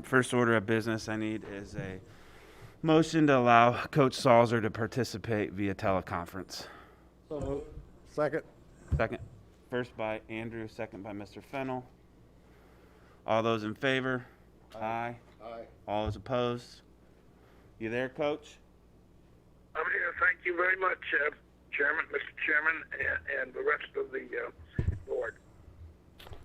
First order of business I need is a motion to allow Coach Salzer to participate via teleconference. So moved. Second. Second. First by Andrew, second by Mr. Fennel. All those in favor? Aye. Aye. All those opposed? You there, Coach? I'm here. Thank you very much, Chairman, Mr. Chairman, and the rest of the board.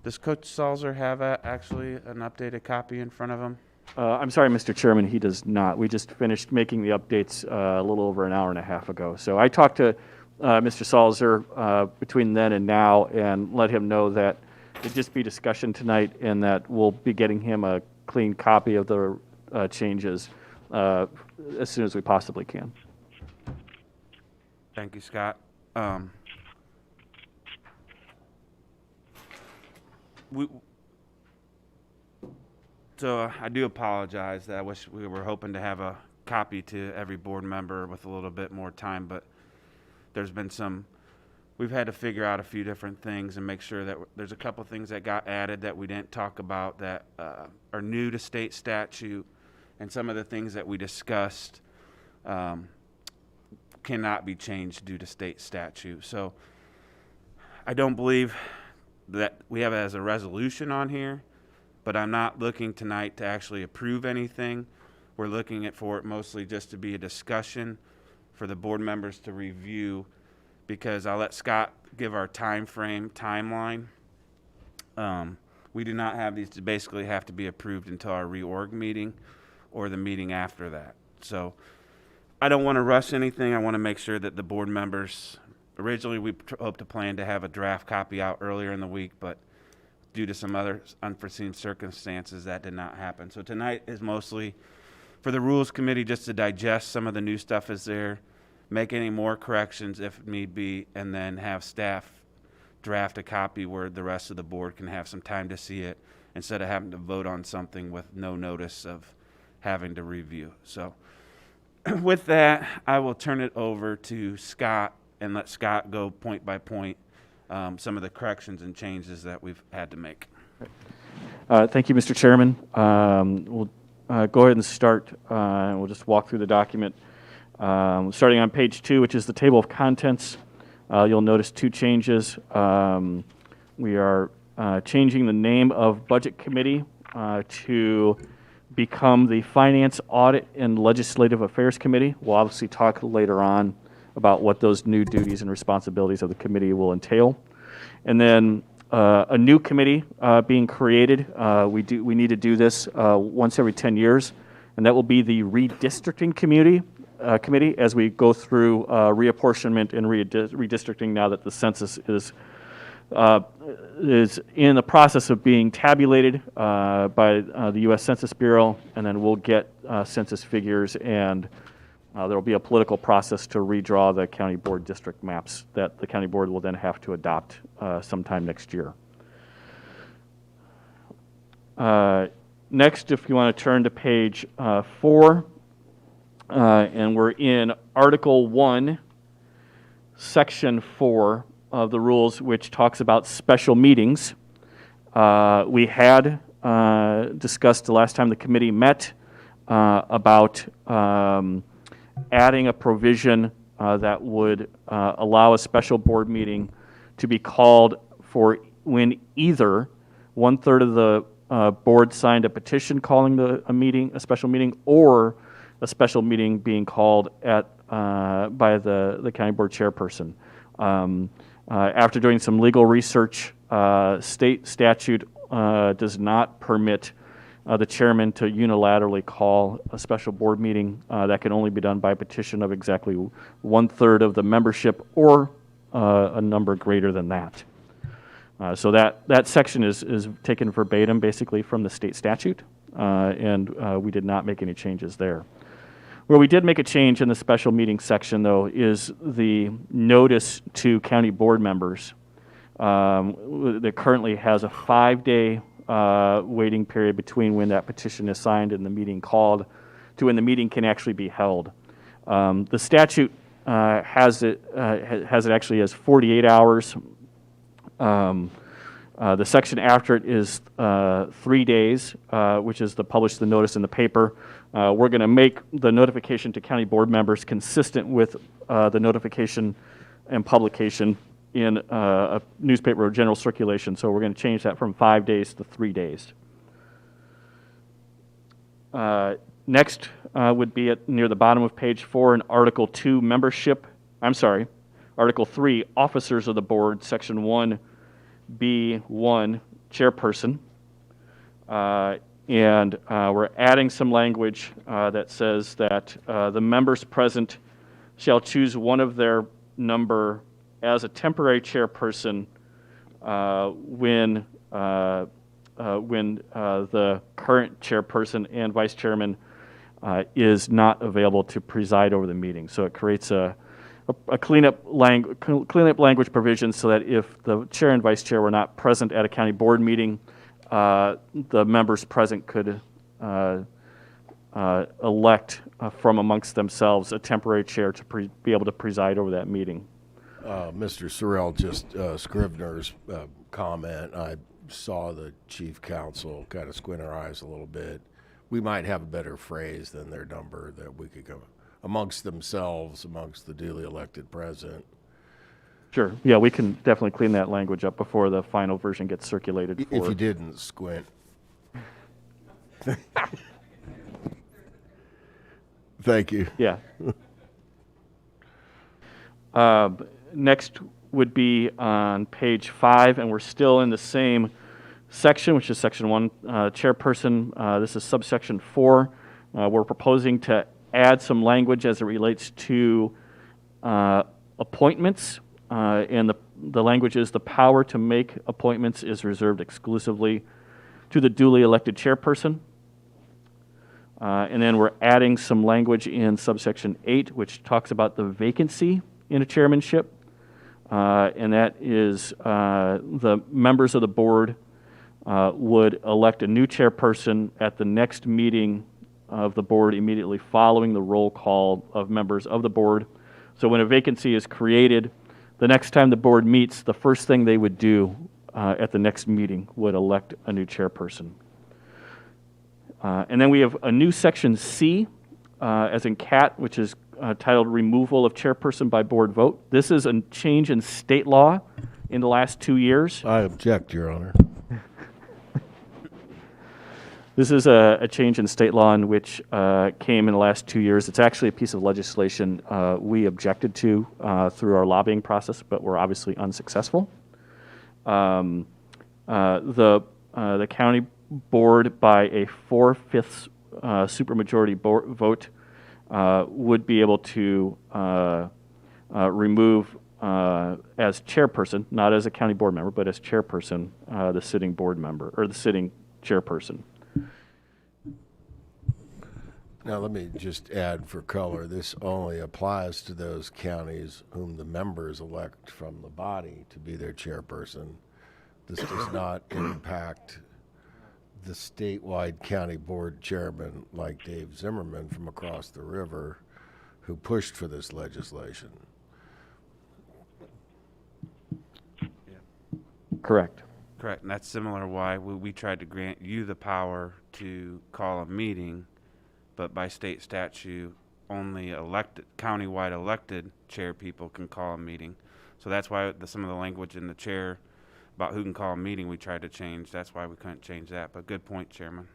Does Coach Salzer have actually an updated copy in front of him? I'm sorry, Mr. Chairman, he does not. We just finished making the updates a little over an hour and a half ago. So I talked to Mr. Salzer between then and now and let him know that it'd just be discussion tonight and that we'll be getting him a clean copy of the changes as soon as we possibly can. Thank you, Scott. So I do apologize that I wish we were hoping to have a copy to every board member with a little bit more time, but there's been we've had to figure out a few different things and make sure that there's a couple things that got added that we didn't talk about that are new to state statute, and some of the things that we discussed cannot be changed due to state statute. So I don't believe that we have it as a resolution on here, but I'm not looking tonight to actually approve anything. We're looking for it mostly just to be a discussion for the board members to review, because I'll let Scott give our timeline. We do not have these to basically have to be approved until our reorg meeting or the meeting after that. So I don't want to rush anything. I want to make sure that the board members, originally we hoped to plan to have a draft copy out earlier in the week, but due to some other unforeseen circumstances, that did not happen. So tonight is mostly for the Rules Committee just to digest some of the new stuff is there, make any more corrections if need be, and then have staff draft a copy where the rest of the board can have some time to see it instead of having to vote on something with no notice of having to review. So with that, I will turn it over to Scott and let Scott go point by point some of the corrections and changes that we've had to make. Thank you, Mr. Chairman. We'll go ahead and start. We'll just walk through the document. Starting on page 2, which is the table of contents, you'll notice 2 changes. We are changing the name of Budget Committee to become the Finance, Audit, and Legislative Affairs Committee. We'll obviously talk later on about what those new duties and responsibilities of the committee will entail. And then a new committee being created. We need to do this once every 10 years, and that will be the Redistricting Committee as we go through reapportionment and redistricting now that the census is in the process of being tabulated by the U.S. Census Bureau, and then we'll get census figures, and there will be a political process to redraw the county board district maps that the county board will then have to adopt sometime next year. Next, if you want to turn to page 4, and we're in Article 1, Section 4 of the rules, which talks about special meetings. We had discussed the last time the committee met about adding a provision that would allow a special board meeting to be called for when either 1/3 of the board signed a petition calling a special meeting, or a special meeting being called by the county board chairperson. After doing some legal research, state statute does not permit the chairman to unilaterally call a special board meeting. That can only be done by petition of exactly 1/3 of the membership or a number greater than that. So that section is taken verbatim basically from the state statute, and we did not make any changes there. Where we did make a change in the special meeting section, though, is the notice to county board members. That currently has a 5-day waiting period between when that petition is signed and the meeting called to when the meeting can actually be held. The statute has it actually as 48 hours. The section after it is 3 days, which is to publish the notice in the paper. We're going to make the notification to county board members consistent with the notification and publication in a newspaper of general circulation. So we're going to change that from 5 days to 3 days. Next would be near the bottom of page 4 in Article 2, membership. I'm sorry, Article 3, officers of the board, Section 1B1, chairperson. And we're adding some language that says that the members present shall choose one of their number as a temporary chairperson when the current chairperson and vice chairman is not available to preside over the meeting. So it creates a cleanup language provision so that if the chair and vice chair were not present at a county board meeting, the members present could elect from amongst themselves a temporary chair to be able to preside over that meeting. Mr. Sorrell, just Scrivener's comment. I saw the chief counsel kind of squint her eyes a little bit. We might have a better phrase than their number that we could go amongst themselves, amongst the duly elected president. Sure. Yeah, we can definitely clean that language up before the final version gets circulated. If you didn't squint. Thank you. Yeah. Next would be on page 5, and we're still in the same section, which is section 1, chairperson. This is subsection 4. We're proposing to add some language as it relates to appointments, and the language is the power to make appointments is reserved exclusively to the duly elected chairperson. And then we're adding some language in subsection 8, which talks about the vacancy in a chairmanship. And that is the members of the board would elect a new chairperson at the next meeting of the board immediately following the roll call of members of the board. So when a vacancy is created, the next time the board meets, the first thing they would do at the next meeting would elect a new chairperson. And then we have a new section C, as in cat, which is titled Removal of Chairperson by Board Vote. This is a change in state law in the last 2 years. I object, Your Honor. This is a change in state law in which came in the last 2 years. It's actually a piece of legislation we objected to through our lobbying process, but were obviously unsuccessful. The county board, by a 4/5 supermajority vote, would be able to remove as chairperson, not as a county board member, but as chairperson, the sitting board member or the sitting chairperson. Now, let me just add for color, this only applies to those counties whom the members elect from the body to be their chairperson. This does not impact the statewide county board chairman like Dave Zimmerman from across the river who pushed for this legislation. Correct. Correct, and that's similar why we tried to grant you the power to call a meeting, but by state statute, only elected, countywide elected chair people can call a meeting. So that's why some of the language in the chair about who can call a meeting we tried to change. That's why we couldn't change that, but good point, Chairman.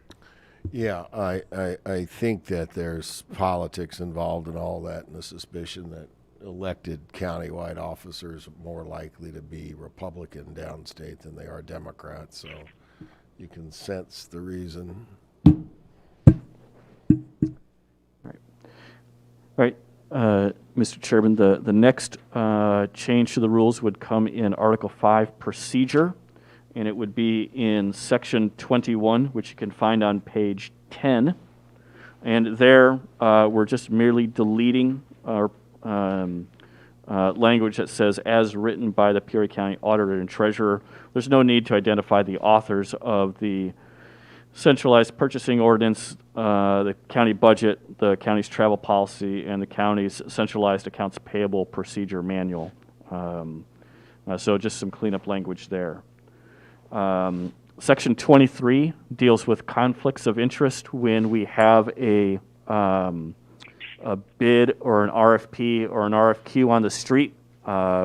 Yeah, I think that there's politics involved in all that, and the suspicion that elected countywide officers are more likely to be Republican downstate than they are Democrat, so you can sense the reason. Right. Mr. Chairman, the next change to the rules would come in Article 5, Procedure, and it would be in Section 21, which you can find on page 10. And there, we're just merely deleting our language that says, as written by the Peoria County Auditor and Treasurer. There's no need to identify the authors of the centralized purchasing ordinance, the county budget, the county's travel policy, and the county's centralized accounts payable procedure manual. So just some cleanup language there. Section 23 deals with conflicts of interest when we have a bid or an RFP or an RFQ on the street.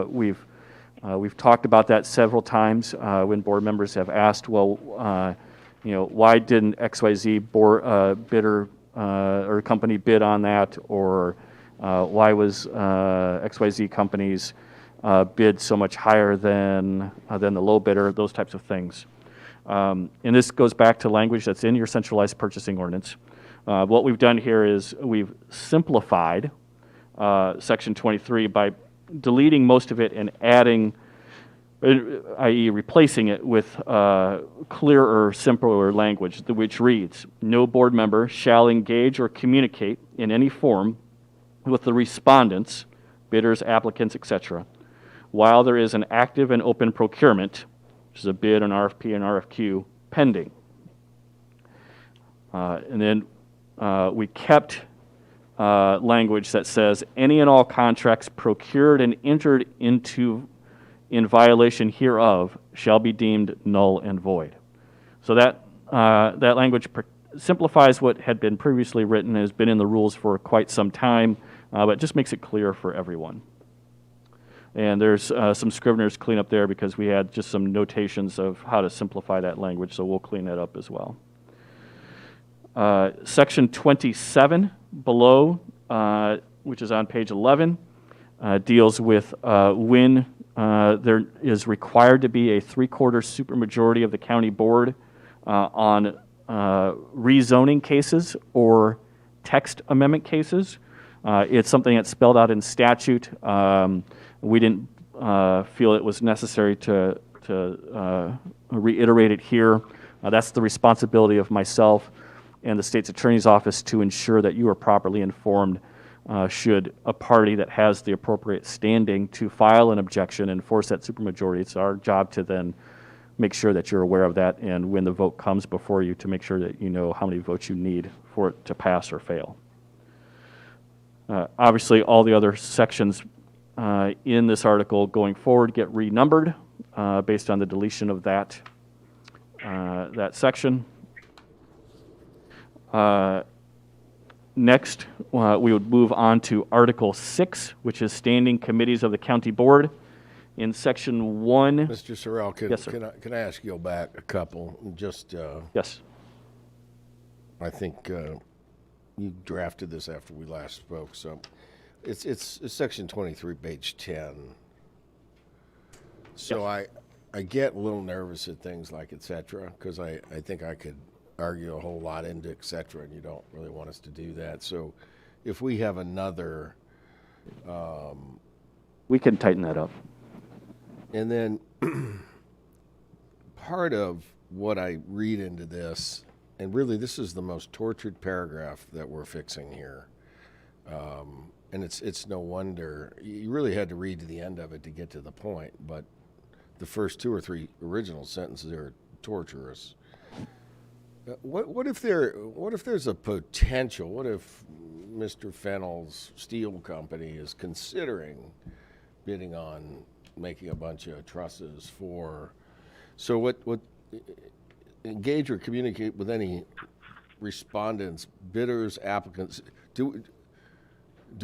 We've talked about that several times when board members have asked, well, why didn't XYZ bidder or company bid on that, or why was XYZ company's bid so much higher than the low bidder? Those types of things. And this goes back to language that's in your centralized purchasing ordinance. What we've done here is we've simplified Section 23 by deleting most of it and adding, i.e. replacing it with clearer, simpler language, which reads, no board member shall engage or communicate in any form with the respondents, bidders, applicants, etc., while there is an active and open procurement, which is a bid, an RFP, and RFQ, pending. And then we kept language that says any and all contracts procured and entered into in violation hereof shall be deemed null and void. So that language simplifies what had been previously written, has been in the rules for quite some time, but just makes it clear for everyone. And there's some Scrivener's cleanup there because we had just some notations of how to simplify that language, so we'll clean that up as well. Section 27 below, which is on page 11, deals with when there is required to be a 3/4 supermajority of the county board on rezoning cases or text amendment cases. It's something that's spelled out in statute. We didn't feel it was necessary to reiterate it here. That's the responsibility of myself and the state's attorney's office to ensure that you are properly informed should a party that has the appropriate standing to file an objection and force that supermajority. It's our job to then make sure that you're aware of that, and when the vote comes before you, to make sure that you know how many votes you need for it to pass or fail. Obviously, all the other sections in this article going forward get renumbered based on the deletion of that section. Next, we would move on to Article 6, which is standing committees of the county board. In Section 1... Mr. Sorrell, Yes, sir. can I ask you back a couple? Just, Yes. I think you drafted this after we last spoke, so it's Section 23, page 10. So Yes. I get a little nervous at things like et cetera, because I think I could argue a whole lot into et cetera, and you don't really want us to do that. So if we have another, We can tighten that up. and then part of what I read into this, and really this is the most tortured paragraph that we're fixing here, and it's no wonder. You really had to read to the end of it to get to the point, but the first 2 or 3 original sentences are torturous. What if there's a potential? What if Mr. Fennell's steel company is considering bidding on making a bunch of trusses for? So what engage or communicate with any respondents, bidders, applicants? Do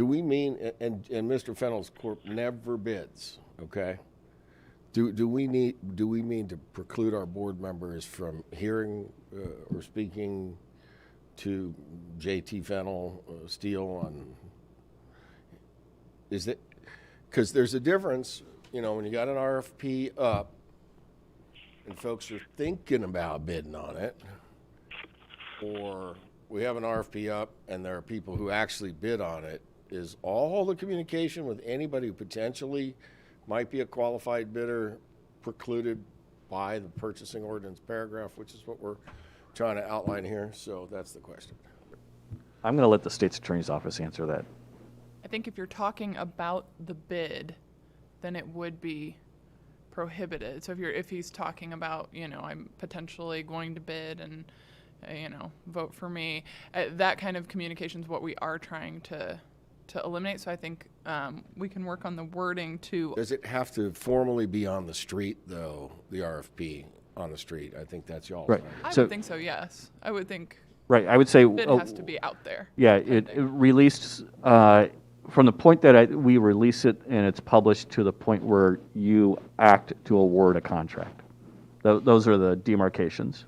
we mean, and Mr. Fennell's corp never bids, okay? Do we mean to preclude our board members from hearing or speaking to J.T. Fennell Steel on? Is that because there's a difference, when you got an RFP up and folks are thinking about bidding on it, or we have an RFP up and there are people who actually bid on it. Is all the communication with anybody who potentially might be a qualified bidder precluded by the purchasing ordinance paragraph, which is what we're trying to outline here? So that's the question. I'm going to let the state's attorney's office answer that. I think if you're talking about the bid, then it would be prohibited. So if he's talking about, I'm potentially going to bid and, vote for me, that kind of communication is what we are trying to eliminate. So I think we can work on the wording to. Does it have to formally be on the street, though, the RFP? on the street. I think that's y'all's. Right. idea. I So- would think so, yes. I would think Right, I would say. bid has to be out there. Yeah, it released, from the point that we release it and it's published to the point where you act to award a contract. Those are the demarcations.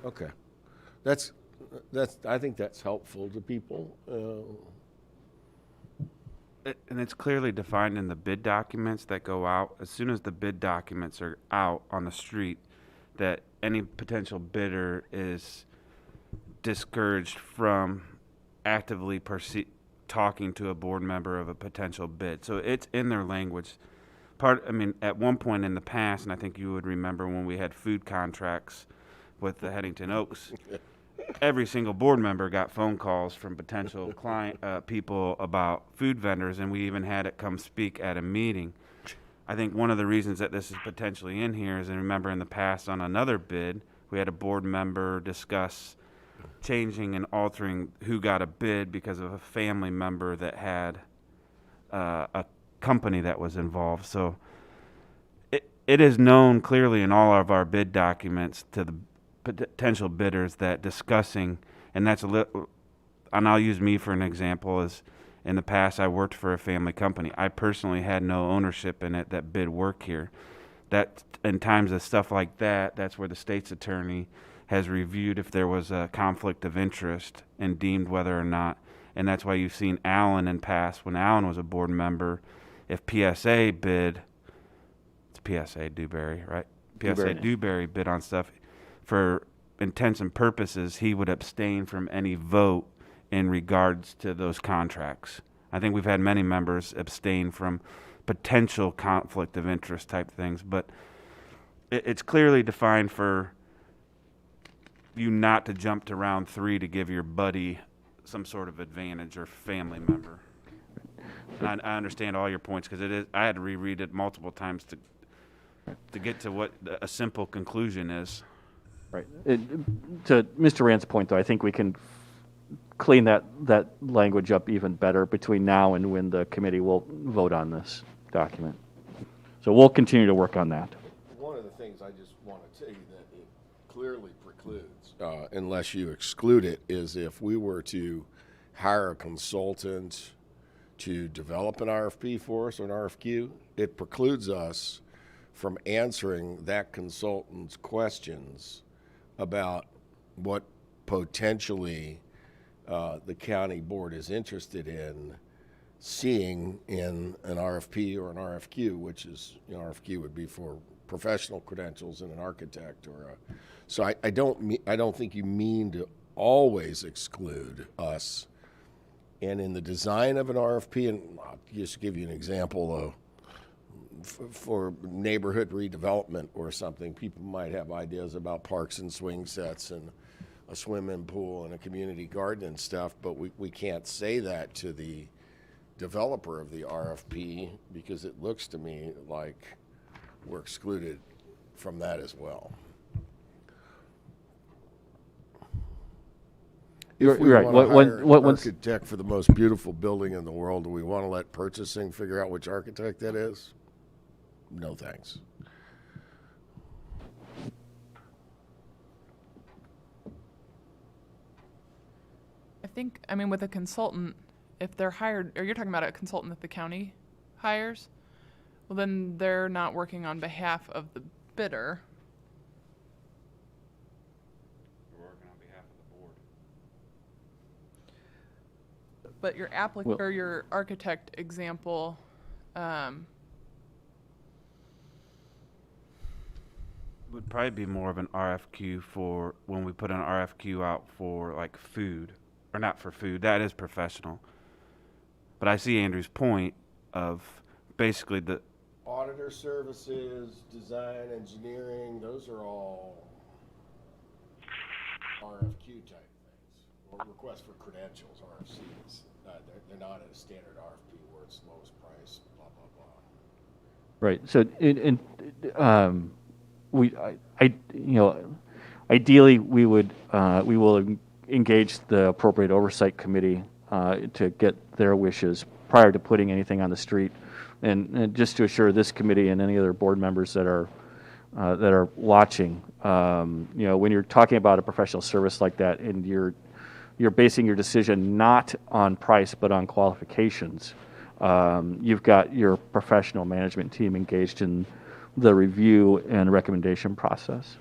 Okay. I think that's helpful to people. And it's clearly defined in the bid documents that go out. As soon as the bid documents are out on the street, that any potential bidder is discouraged from actively talking to a board member of a potential bid. So it's in their language. At one point in the past, and I think you would remember when we had food contracts with the Headington Oaks, every single board member got phone calls from potential client people about food vendors, and we even had it come speak at a meeting. I think one of the reasons that this is potentially in here is, and remember in the past on another bid, we had a board member discuss changing and altering who got a bid because of a family member that had a company that was involved. So it is known clearly in all of our bid documents to the potential bidders that discussing, and that's and I'll use me for an example, is in the past I worked for a family company. I personally had no ownership in it that bid work here. That in times of stuff like that, that's where the state's attorney has reviewed if there was a conflict of interest and deemed whether or not, and that's why you've seen Alan in past, when Alan was a board member, if PSA bid, it's PSA Dewberry, right? PSA Dewberry bid on stuff, for intents and purposes, he would abstain from any vote in regards to those contracts. I think we've had many members abstain from potential conflict of interest type things, but it's clearly defined for you not to jump to round 3 to give your buddy some sort of advantage or family member. And I understand all your points, because I had to reread it multiple times to get to what a simple conclusion is. Right. To Mr. Rand's point, though, I think we can clean that language up even better between now and when the committee will vote on this document. So we'll continue to work on that. One of the things I just want to tell you that it clearly precludes, unless you exclude it, is if we were to hire a consultant to develop an RFP for us or an RFQ, it precludes us from answering that consultant's questions about what potentially the county board is interested in seeing in an RFP or an RFQ, which is, RFQ would be for professional credentials and an architect or a. So I don't think you mean to always exclude us. And in the design of an RFP, and I'll just give you an example of, for neighborhood redevelopment or something, people might have ideas about parks and swing sets and a swimming pool and a community garden and stuff, but we can't say that to the developer of the RFP, because it looks to me like we're excluded from that as well. You're If we right. want to hire an Once- architect for the most beautiful building in the world, do we want to let purchasing figure out which architect that is? No, thanks. I think, with a consultant, if they're hired, or you're talking about a consultant that the county hires, well, then they're not working on behalf of the bidder. We're working on behalf of the board. But your Well- or your architect example, Would probably be more of an RFQ for when we put an RFQ out for like food, or not for food, that is professional. But I see Andrew's point of basically the, Auditor services, design, engineering, those are all RFQ type things, or request for credentials, RFCs. They're not a standard RFP where it's lowest price, blah, blah, blah. Right. So, ideally, we will engage the appropriate oversight committee to get their wishes prior to putting anything on the street, and just to assure this committee and any other board members that are watching You know, when you're talking about a professional service like that, and you're basing your decision not on price but on qualifications, you've got your professional management team engaged in the review and recommendation process.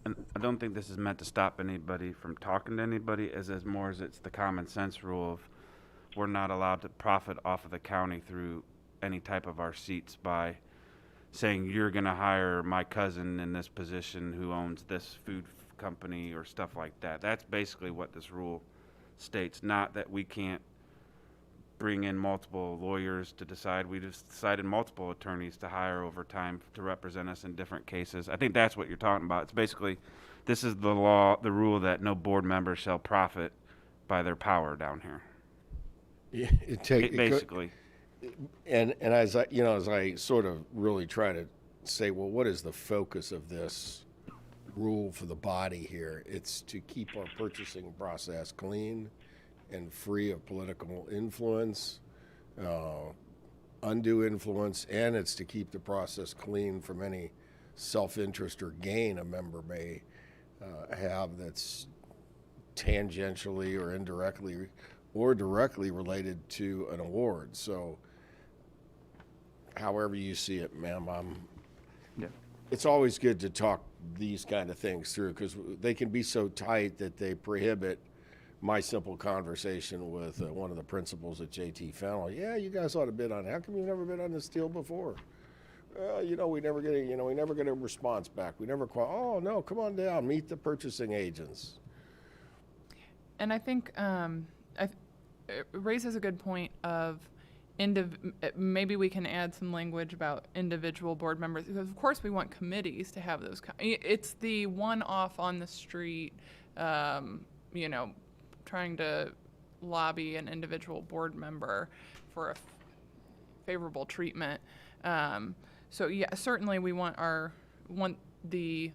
And I don't think this is meant to stop anybody from talking to anybody, as more as it's the common sense rule of we're not allowed to profit off of the county through any type of our seats by saying you're going to hire my cousin in this position who owns this food company or stuff like that. That's basically what this rule states, not that we can't bring in multiple lawyers to decide. We just decided multiple attorneys to hire over time to represent us in different cases. I think that's what you're talking about. It's basically, this is the law, the rule that no board member shall profit by their power down here. Basically. And as I, you know, as I sort of really try to say, well, what is the focus of this rule for the body here? It's to keep our purchasing process clean and free of political influence, undue influence, and it's to keep the process clean from any self-interest or gain a member may have that's tangentially or indirectly or directly related to an award. So however you see it, ma'am, it's always good to talk these kind of things through, because they can be so tight that they prohibit my simple conversation with one of the principals at JT Fennell. Yeah, you guys ought to bid on it. How come you've never bid on this deal before? You know, we never get a response back. We never call. Oh no, come on down, meet the purchasing agents. And I think it raises a good point of maybe we can add some language about individual board members, because of course we want committees to have those. It's the one off on the street, you know, trying to lobby an individual board member for a favorable treatment. So yeah, certainly we want the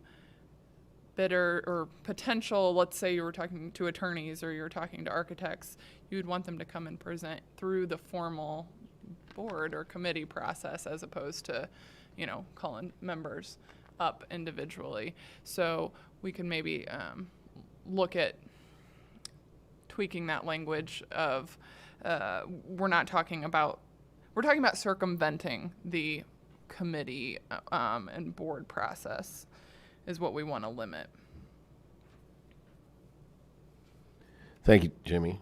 bidder or potential, let's say you were talking to attorneys or you're talking to architects, you would want them to come and present through the formal board or committee process, as opposed to, you know, calling members up individually. So we can maybe look at tweaking that language of we're talking about circumventing the committee and board process is what we want to limit. Thank you, Jimmy.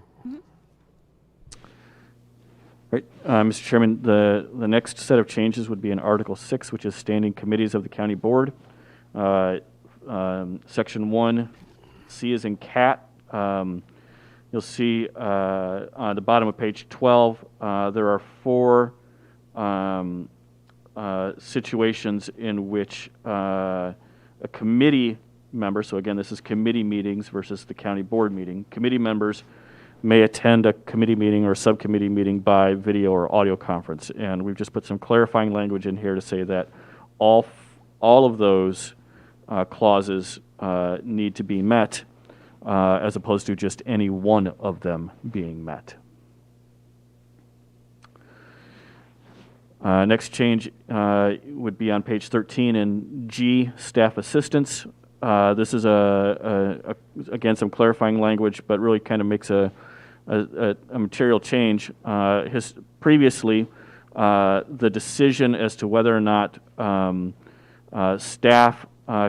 Right, Mr. Chairman, the next set of changes would be in Article 6, which is standing committees of the county board. Section 1, C is in cat. You'll see on the bottom of page 12, there are 4 situations in which a committee member, so again, this is committee meetings versus the county board meeting. Committee members may attend a committee meeting or subcommittee meeting by video or audio conference. And we've just put some clarifying language in here to say that all of those clauses need to be met, as opposed to just any one of them being met. Next change would be on page 13 in G, staff assistance. This is again some clarifying language, but really kind of makes a material change. Previously, the decision as to whether or not staff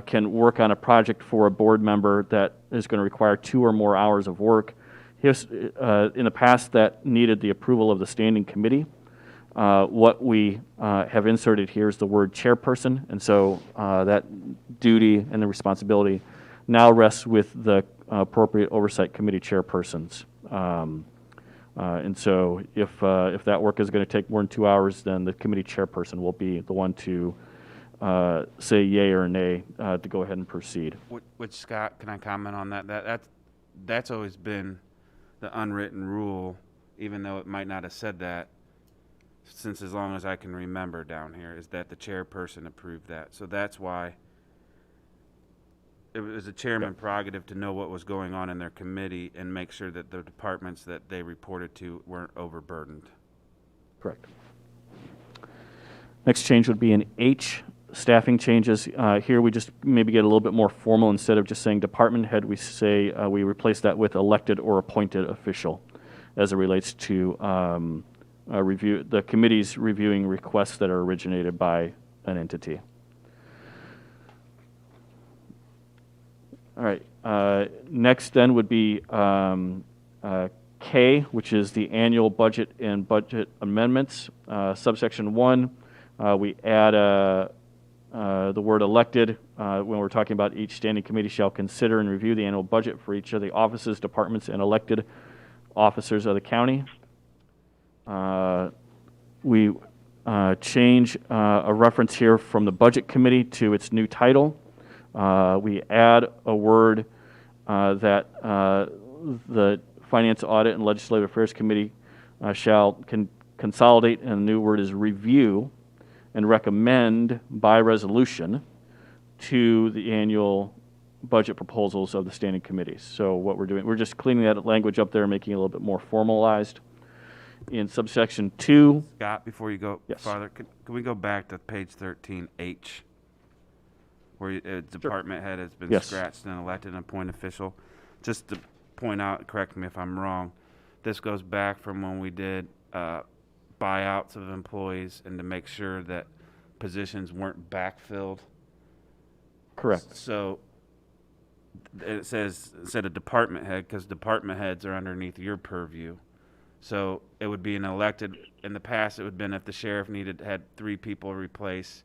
can work on a project for a board member that is going to require 2 or more hours of work. In the past, that needed the approval of the standing committee. What we have inserted here is the word chairperson, and so that duty and the responsibility now rests with the appropriate oversight committee chairpersons. And so if that work is going to take more than 2 hours, then the committee chairperson will be the one to say yay or nay to go ahead and proceed. Which, Scott, can I comment on that? That's always been the unwritten rule, even though it might not have said that, since as long as I can remember down here, is that the chairperson approved that. So that's why it was a chairman prerogative to know what was going on in their committee and make sure that the departments that they reported to weren't overburdened. Correct. Next change would be in H, staffing changes. Here we just maybe get a little bit more formal. Instead of just saying department head, we say, we replace that with elected or appointed official as it relates to the committees reviewing requests that are originated by an entity. All right, next then would be K, which is the annual budget and budget amendments. Subsection 1, we add the word elected when we're talking about each standing committee shall consider and review the annual budget for each of the offices, departments, and elected officers of the county. We change a reference here from the budget committee to its new title. We add a word that the Finance, Audit, and Legislative Affairs Committee shall consolidate, and the new word is review and recommend by resolution to the annual budget proposals of the standing committees. So what we're doing, we're just cleaning that language up there, making it a little bit more formalized. In subsection 2. Scott, before you go Yes. farther, can we go back to page 13H, where department head has been Yes. scratched and elected and appointed official? Just to point out, correct me if I'm wrong, this goes back from when we did buyouts of employees and to make sure that positions weren't backfilled. Correct. So it says, instead of department head, because department heads are underneath your purview. So it would be an elected, in the past it would have been if the sheriff had 3 people replace,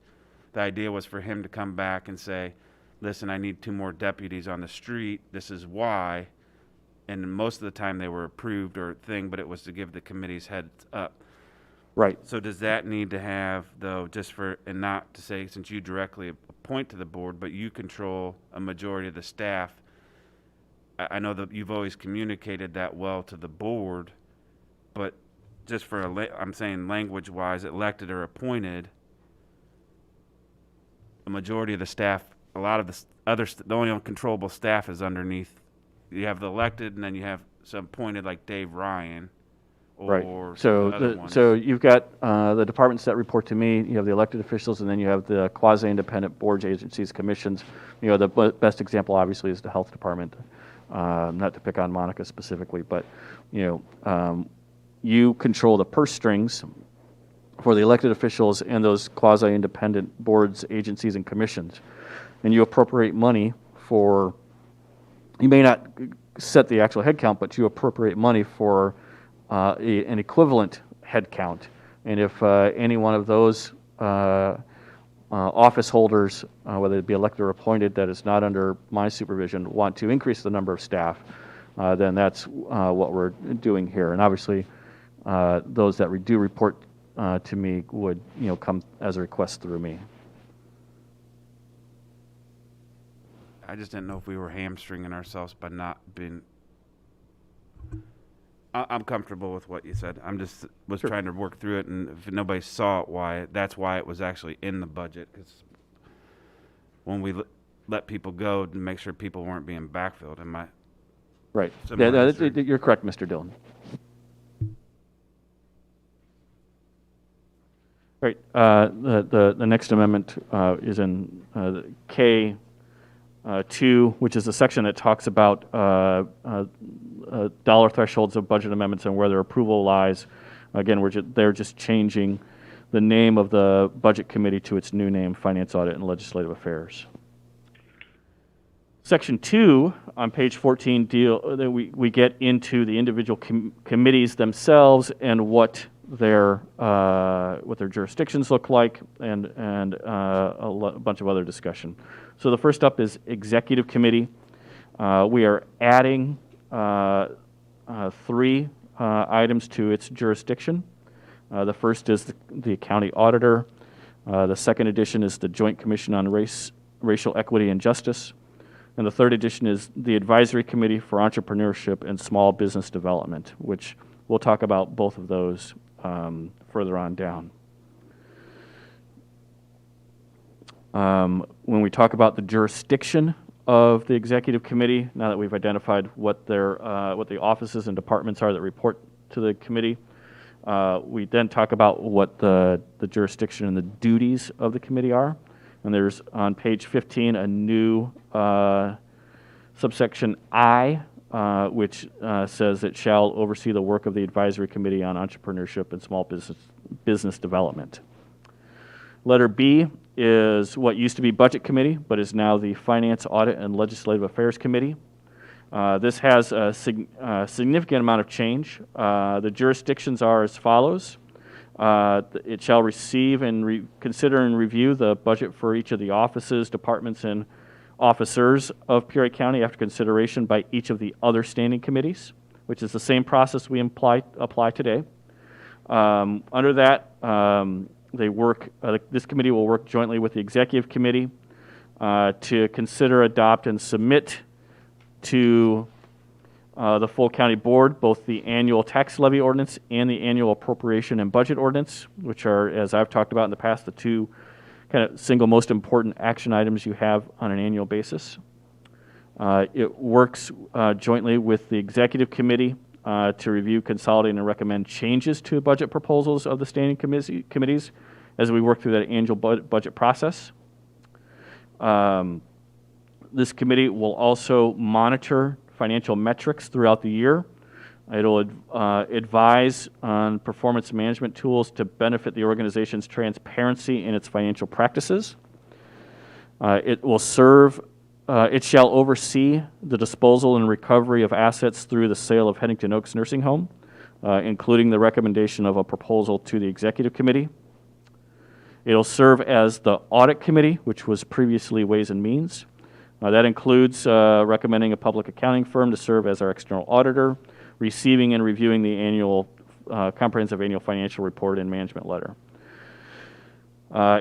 the idea was for him to come back and say, listen, I need 2 more deputies on the street, this is why. And most of the time they were approved or thing, but it was to give the committees heads up. Right. So does that need to have, though, just for, and not to say, since you directly appoint to the board, but you control a majority of the staff, I know that you've always communicated that well to the board, but just for, I'm saying language-wise, elected or appointed, a majority of the staff, a lot of the only uncontrollable staff is underneath. You have the elected, and then you have some appointed like Dave Ryan, Right. or So, the other ones. so you've got the departments that report to me. You have the elected officials, and then you have the quasi-independent boards, agencies, commissions. You know, the best example, obviously, is the health department. Not to pick on Monica specifically, but you know, you control the purse strings for the elected officials and those quasi-independent boards, agencies, and commissions, and you appropriate money for. You may not set the actual head count, but you appropriate money for an equivalent head count. And if any one of those office holders, whether it be elected or appointed, that is not under my supervision, want to increase the number of staff, then that's what we're doing here. And obviously, those that do report to me would, you know, come as a request through me. I just didn't know if we were hamstringing ourselves by not being. I'm comfortable with what you said. I'm just was trying to work through it, and if nobody saw it, that's why it was actually in the budget. Because when we let people go to make sure people weren't being backfilled, am I? Right. Similar Yeah, no, history. you're correct, Mr. Dillon. Right. The next amendment is in K. 2, which is a section that talks about dollar thresholds of budget amendments and where their approval lies. Again, they're just changing the name of the budget committee to its new name, Finance, Audit, and Legislative Affairs. Section 2 on page 14 we get into the individual committees themselves and what their jurisdictions look like, and a bunch of other discussion. So the first up is Executive Committee. We are adding 3 items to its jurisdiction. The first is the County Auditor. The second edition is the Joint Commission on Racial Equity and Justice. And the third edition is the Advisory Committee for Entrepreneurship and Small Business Development, which we'll talk about both of those further on down. When we talk about the jurisdiction of the Executive Committee, now that we've identified what the offices and departments are that report to the committee, we then talk about what the jurisdiction and the duties of the committee are. And there's on page 15 a new subsection I, which says it shall oversee the work of the Advisory Committee on Entrepreneurship and Small Business Development. Letter B is what used to be Budget Committee, but is now the Finance, Audit, and Legislative Affairs Committee. This has a significant amount of change. The jurisdictions are as follows. It shall receive and consider and review the budget for each of the offices, departments, and officers of Peoria County after consideration by each of the other standing committees, which is the same process we apply today. Under that, this committee will work jointly with the Executive Committee to consider, adopt, and submit to the full county board both the annual tax levy ordinance and the annual appropriation and budget ordinance, which are, as I've talked about in the past, the two kind of single most important action items you have on an annual basis. It works jointly with the Executive Committee to review, consolidate, and recommend changes to budget proposals of the standing committees as we work through that annual budget process. This committee will also monitor financial metrics throughout the year. It'll advise on performance management tools to benefit the organization's transparency in its financial practices. It shall oversee the disposal and recovery of assets through the sale of Headington Oaks Nursing Home, including the recommendation of a proposal to the Executive Committee. It'll serve as the Audit Committee, which was previously Ways and Means. That includes recommending a public accounting firm to serve as our external auditor, receiving and reviewing the annual comprehensive annual financial report and management letter.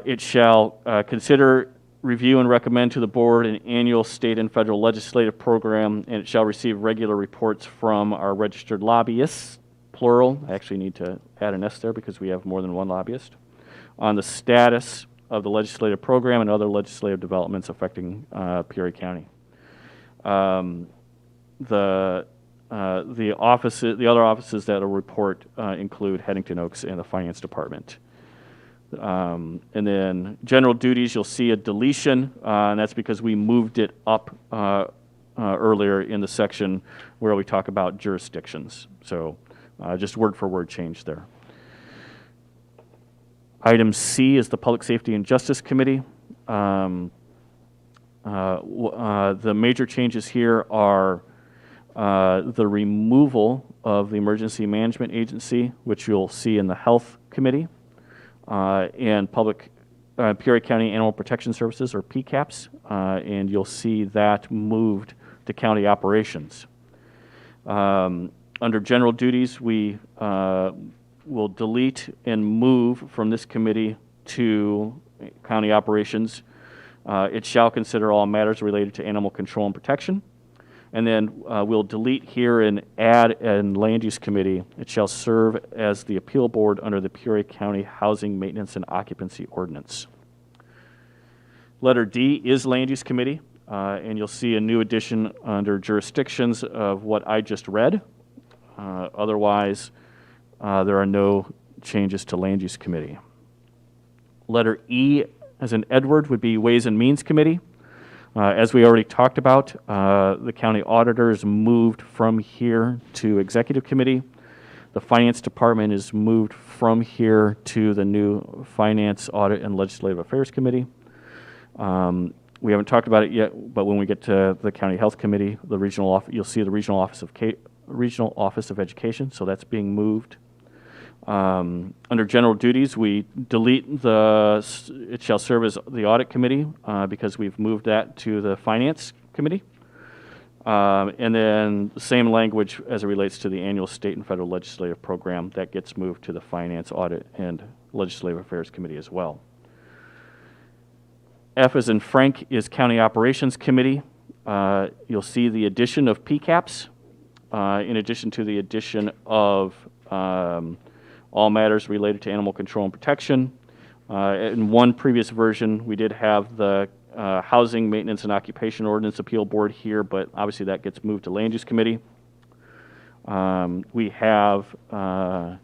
It shall consider, review, and recommend to the board an annual state and federal legislative program, and it shall receive regular reports from our registered lobbyists, plural. I actually need to add an S there because we have more than one lobbyist, on the status of the legislative program and other legislative developments affecting Peoria County. The other offices that will report include Headington Oaks and the Finance Department. And then general duties, you'll see a deletion, and that's because we moved it up earlier in the section where we talk about jurisdictions. So just word for word change there. Item C is the Public Safety and Justice Committee. The major changes here are the removal of the Emergency Management Agency, which you'll see in the Health Committee, and Peoria County Animal Protection Services, or PCAPS, and you'll see that moved to county operations. Under general duties, we will delete and move from this committee to county operations. It shall consider all matters related to animal control and protection. And then we'll delete here and add in land use committee. It shall serve as the appeal board under the Peoria County Housing Maintenance and Occupancy Ordinance. Letter D is land use committee, and you'll see a new addition under jurisdictions of what I just read. Otherwise, there are no changes to land use committee. Letter E, as in Edward, would be Ways and Means Committee. As we already talked about, the county auditor is moved from here to Executive Committee. The Finance Department is moved from here to the new Finance, Audit, and Legislative Affairs Committee. We haven't talked about it yet, but when we get to the County Health Committee, you'll see the Regional Office of Education, so that's being moved. Under general duties, we delete it shall serve as the Audit Committee because we've moved that to the Finance Committee. And then the same language as it relates to the annual state and federal legislative program, that gets moved to the Finance, Audit, and Legislative Affairs Committee as well. F as in Frank is County Operations Committee. You'll see the addition of PCAPS in addition to the addition of all matters related to animal control and protection. In one previous version, we did have the Housing, Maintenance, and Occupation Ordinance Appeal Board here, but obviously that gets moved to Land Use Committee. We have the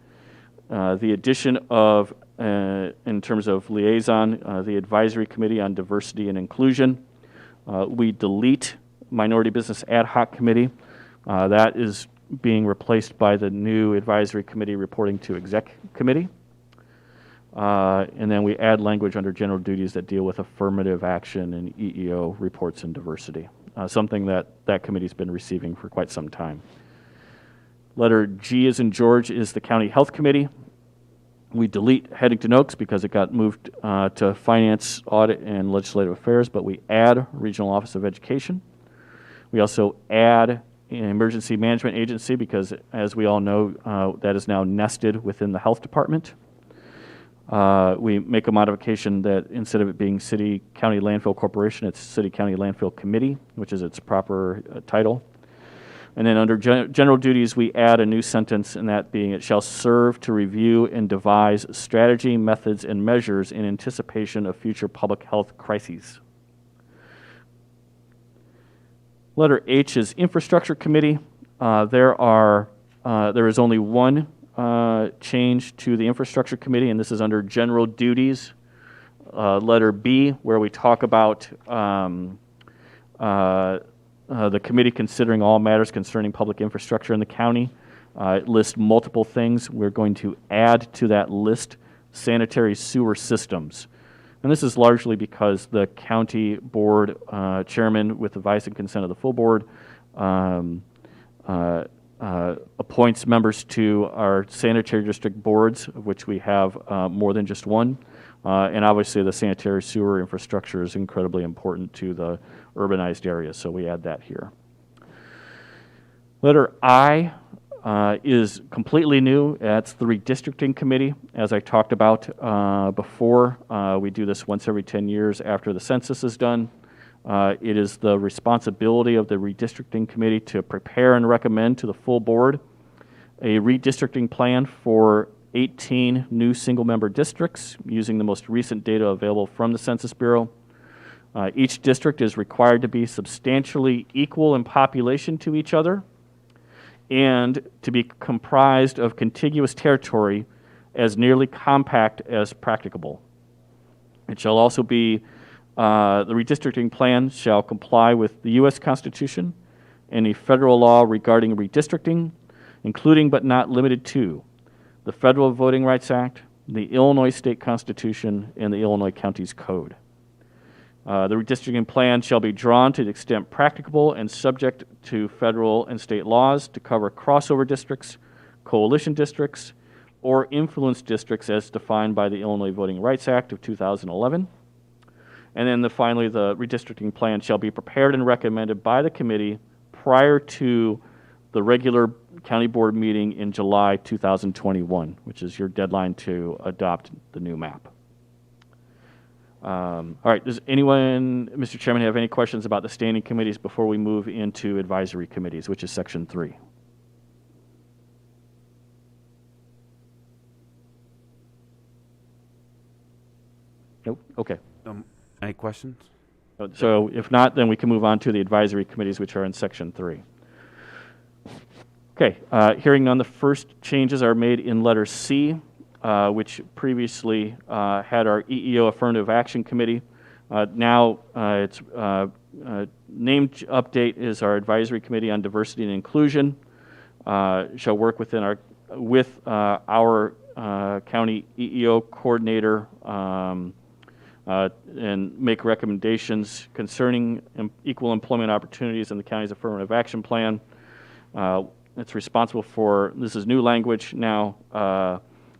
addition of in terms of liaison, the Advisory Committee on Diversity and Inclusion. We delete Minority Business Ad Hoc Committee. That is being replaced by the new Advisory Committee reporting to Exec Committee. And then we add language under general duties that deal with affirmative action and EEO reports and diversity, something that committee's been receiving for quite some time. Letter G as in George is the County Health Committee. We delete Headington Oaks because it got moved to Finance, Audit, and Legislative Affairs, but we add Regional Office of Education. We also add an Emergency Management Agency because, as we all know, that is now nested within the Health Department. We make a modification that instead of it being City County Landfill Corporation, it's City County Landfill Committee, which is its proper title. And then under general duties, we add a new sentence, and that being, it shall serve to review and devise strategy, methods, and measures in anticipation of future public health crises. Letter H is Infrastructure Committee. There is only one change to the Infrastructure Committee, and this is under general duties. Letter B, where we talk about the committee considering all matters concerning public infrastructure in the county. It lists multiple things. We're going to add to that list sanitary sewer systems. And this is largely because the county board chairman, with advice and consent of the full board, appoints members to our sanitary district boards, of which we have more than just one. And obviously the sanitary sewer infrastructure is incredibly important to the urbanized areas, so we add that here. Letter I is completely new. That's the Redistricting Committee. As I talked about before, we do this once every 10 years after the census is done. It is the responsibility of the Redistricting Committee to prepare and recommend to the full board a redistricting plan for 18 new single-member districts using the most recent data available from the Census Bureau. Each district is required to be substantially equal in population to each other and to be comprised of contiguous territory as nearly compact as practicable. It shall also be, the redistricting plan shall comply with the U.S. Constitution, any federal law regarding redistricting, including but not limited to the Federal Voting Rights Act, the Illinois State Constitution, and the Illinois Counties Code. The redistricting plan shall be drawn to the extent practicable and subject to federal and state laws to cover crossover districts, coalition districts, or influence districts as defined by the Illinois Voting Rights Act of 2011. And then finally, the redistricting plan shall be prepared and recommended by the committee prior to the regular county board meeting in July 2021, which is your deadline to adopt the new map. All right, does anyone, Mr. Chairman, have any questions about the standing committees before we move into advisory committees, which is section 3? Nope, okay. Any questions? So if not, then we can move on to the advisory committees, which are in section 3. Okay, hearing none, the first changes are made in letter C, which previously had our EEO Affirmative Action Committee. Now its name update is our Advisory Committee on Diversity and Inclusion. Shall work with our county EEO coordinator and make recommendations concerning equal employment opportunities in the county's affirmative action plan. It's responsible for, this is new language now,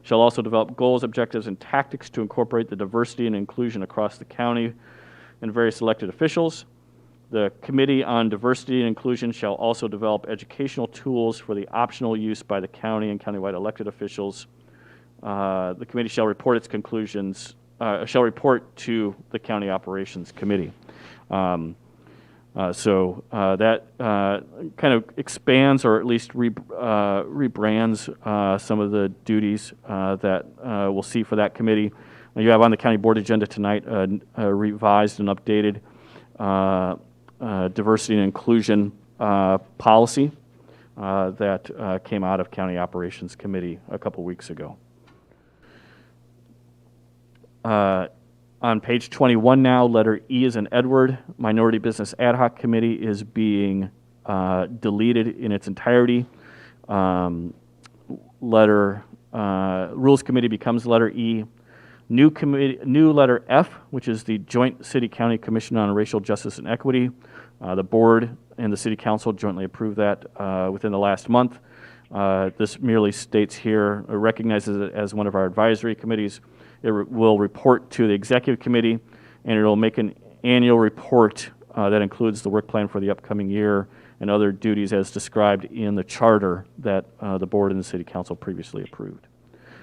shall also develop goals, objectives, and tactics to incorporate the diversity and inclusion across the county and various elected officials. The Committee on Diversity and Inclusion shall also develop educational tools for the optional use by the county and countywide elected officials. The committee shall report its conclusions, shall report to the County Operations Committee. So that kind of expands or at least rebrands some of the duties that we'll see for that committee. You have on the county board agenda tonight a revised and updated diversity and inclusion policy that came out of County Operations Committee a couple weeks ago. On page 21 now, letter E is in Edward. Minority Business Ad Hoc Committee is being deleted in its entirety. Rules Committee becomes letter E. New letter F, which is the Joint City-County Commission on Racial Justice and Equity. The board and the City Council jointly approved that within the last month. This merely states here, recognizes it as one of our advisory committees. It will report to the Executive Committee, and it will make an annual report that includes the work plan for the upcoming year and other duties as described in the charter that the board and the City Council previously approved.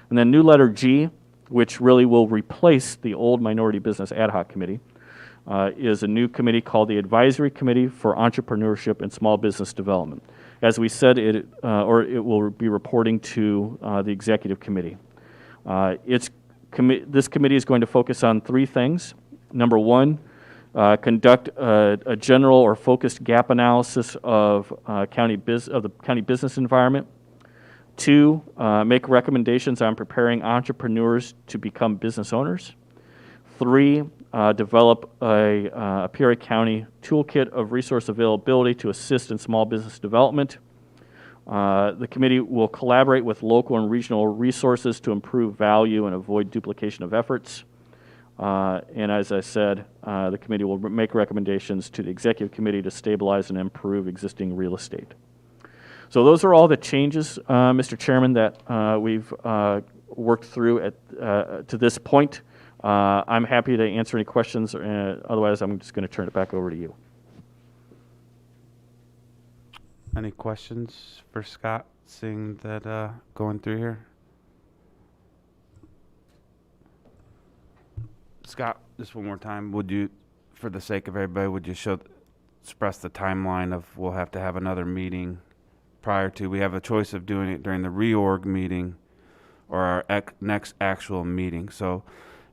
And then new letter G, which really will replace the old Minority Business Ad Hoc Committee, is a new committee called the Advisory Committee for Entrepreneurship and Small Business Development. As we said, it will be reporting to the Executive Committee. This committee is going to focus on three things. Number one, conduct a general or focused gap analysis of the county business environment. Two, make recommendations on preparing entrepreneurs to become business owners. Three, develop a Peoria County toolkit of resource availability to assist in small business development. The committee will collaborate with local and regional resources to improve value and avoid duplication of efforts. And as I said, the committee will make recommendations to the Executive Committee to stabilize and improve existing real estate. So those are all the changes, Mr. Chairman, that we've worked through to this point. I'm happy to answer any questions. Otherwise, I'm just going to turn it back over to you. Any questions for Scott, seeing that going through here? Scott, just one more time, would you, for the sake of everybody, would you express the timeline of we'll have to have another meeting prior to, we have a choice of doing it during the reorg meeting or our next actual meeting. So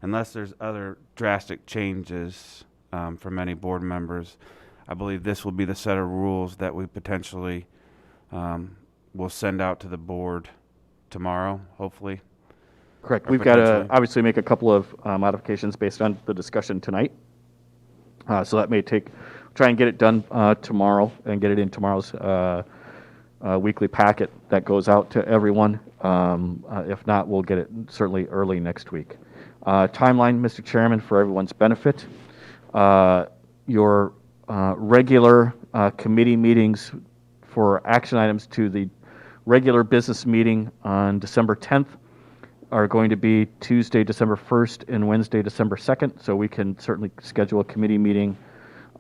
unless there's other drastic changes from any board members, I believe this will be the set of rules that we potentially will send out to the board tomorrow, hopefully. Correct. Or We've got to potentially. obviously make a couple of modifications based on the discussion tonight. So that may try and get it done tomorrow and get it in tomorrow's weekly packet that goes out to everyone. If not, we'll get it certainly early next week. Timeline, Mr. Chairman, for everyone's benefit. Your regular committee meetings for action items to the regular business meeting on December 10th are going to be Tuesday, December 1st and Wednesday, December 2nd. So we can certainly schedule a committee meeting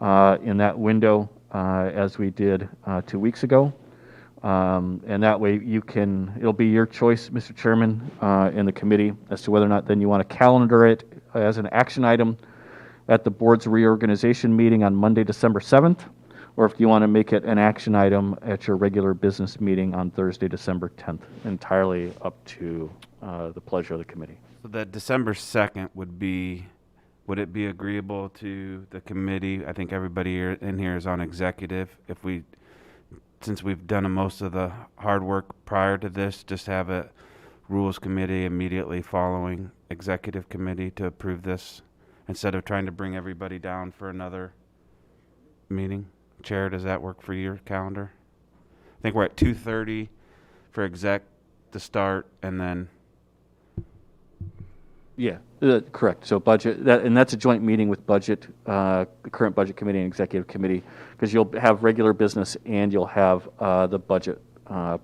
in that window as we did 2 weeks ago. And that way it'll be your choice, Mr. Chairman, in the committee as to whether or not then you want to calendar it as an action item at the board's reorganization meeting on Monday, December 7th, or if you want to make it an action item at your regular business meeting on Thursday, December 10th, entirely up to the pleasure of the committee. So that December 2nd would it be agreeable to the committee? I think everybody in here is on executive. Since we've done most of the hard work prior to this, just have a rules committee immediately following executive committee to approve this instead of trying to bring everybody down for another meeting. Chair, does that work for your calendar? I think we're at 2:30 for exec to start, and then Yeah, correct. So budget, and that's a joint meeting with budget, the current budget committee and executive committee, because you'll have regular business and you'll have the budget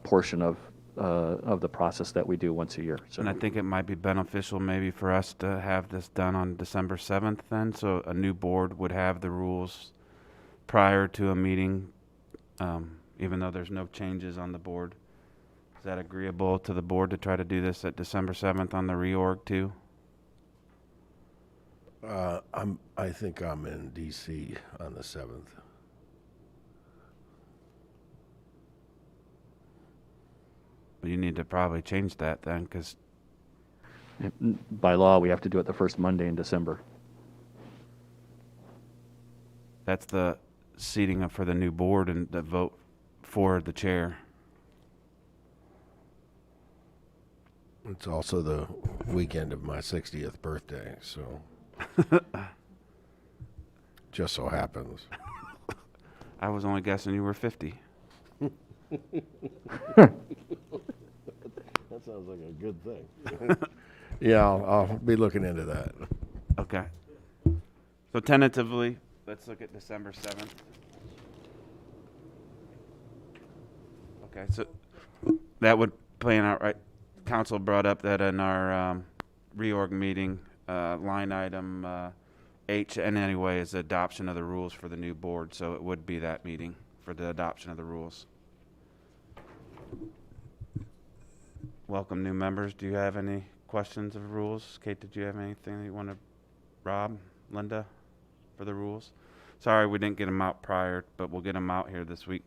portion of the process that we do once a year. So, and I think it might be beneficial maybe for us to have this done on December 7th then, so a new board would have the rules prior to a meeting, even though there's no changes on the board. Is that agreeable to the board to try to do this at December 7th on the reorg too? I think I'm in DC on the 7th. But you need to probably change that then, because by law, we have to do it the first Monday in December. that's the seating for the new board and the vote for the chair. It's also the weekend of my 60th birthday, so just so happens. I was only guessing you were 50. That sounds like a good thing. Yeah, I'll be looking into that. Okay. So tentatively, let's look at December 7th. Okay, so that would plan out right. Council brought up that in our reorg meeting, line item H, and anyway, is the adoption of the rules for the new board. So it would be that meeting for the adoption of the rules. Welcome new members. Do you have any questions of rules? Kate, did you have anything that you want to, Rob, Linda, for the rules? Sorry we didn't get them out prior, but we'll get them out here this week.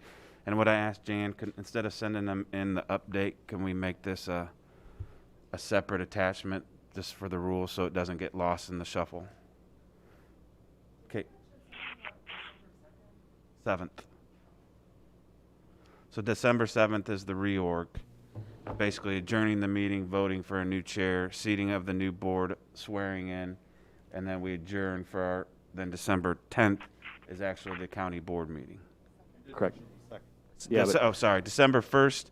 And what I asked Jan, instead of sending them in the update, can we make this a separate attachment just for the rules so it doesn't get lost in the shuffle? Okay. 7th. So December 7th is the reorg. Basically adjourning the meeting, voting for a new chair, seating of the new board, swearing in, and then we adjourn for our, then December 10th is actually the county board meeting. Correct. Yeah, but Sorry, December 1st,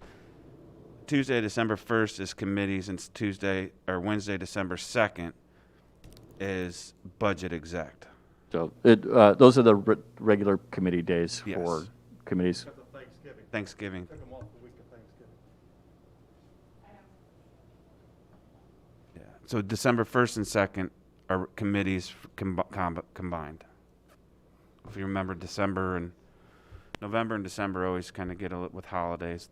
Tuesday, December 1st is committees, and Tuesday, or Wednesday, December 2nd is budget exec. so those are the regular committee days Yes. for committees. Thanksgiving. Yeah. So December 1st and 2nd are committees combined. If you remember, November and December always kind of get a with holidays.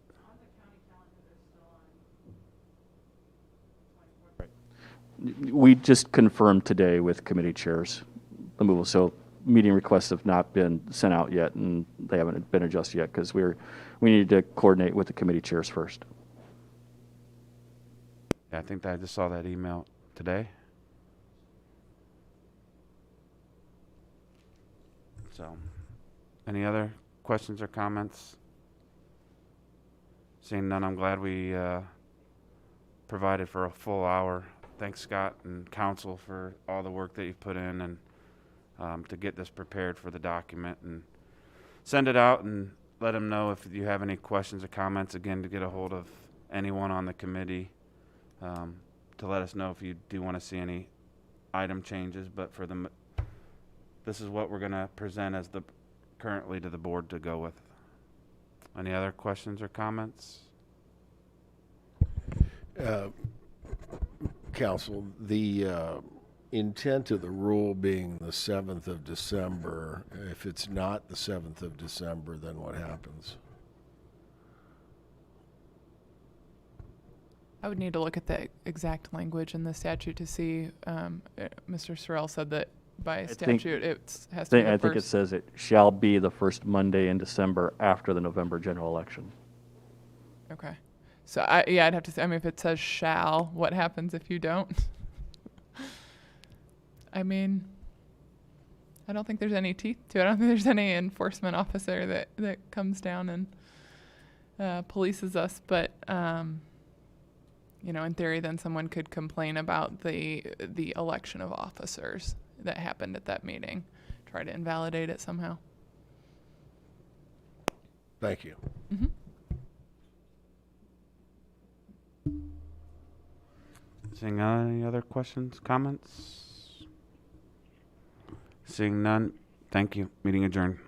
We just confirmed today with committee chairs the move. So meeting requests have not been sent out yet, and they haven't been adjusted yet because we needed to coordinate with the committee chairs first. Yeah, I think I just saw that email today. So, any other questions or comments? Seeing none, I'm glad we provided for a full hour. Thanks, Scott and council, for all the work that you've put in and to get this prepared for the document, and send it out and let them know if you have any questions or comments. Again, to get a hold of anyone on the committee to let us know if you do want to see any item changes. But for the this is what we're going to present as currently to the board to go with. Any other questions or comments? Council, the intent of the rule being the 7th of December, if it's not the 7th of December, then what happens? I would need to look at the exact language in the statute to see. Mr. Sorrell said that by statute it has to be the I think it first. says it shall be the first Monday in December after the November general election. Okay. So I'd have to say, I mean, if it says shall, what happens if you don't? I mean, I don't think there's any teeth to it. I don't think there's any enforcement officer that comes down and polices us. But, in theory, then someone could complain about the election of officers that happened at that meeting, try to invalidate it somehow. Thank you. Mm-hmm. Seeing any other questions, comments? Seeing none, thank you. Meeting adjourned.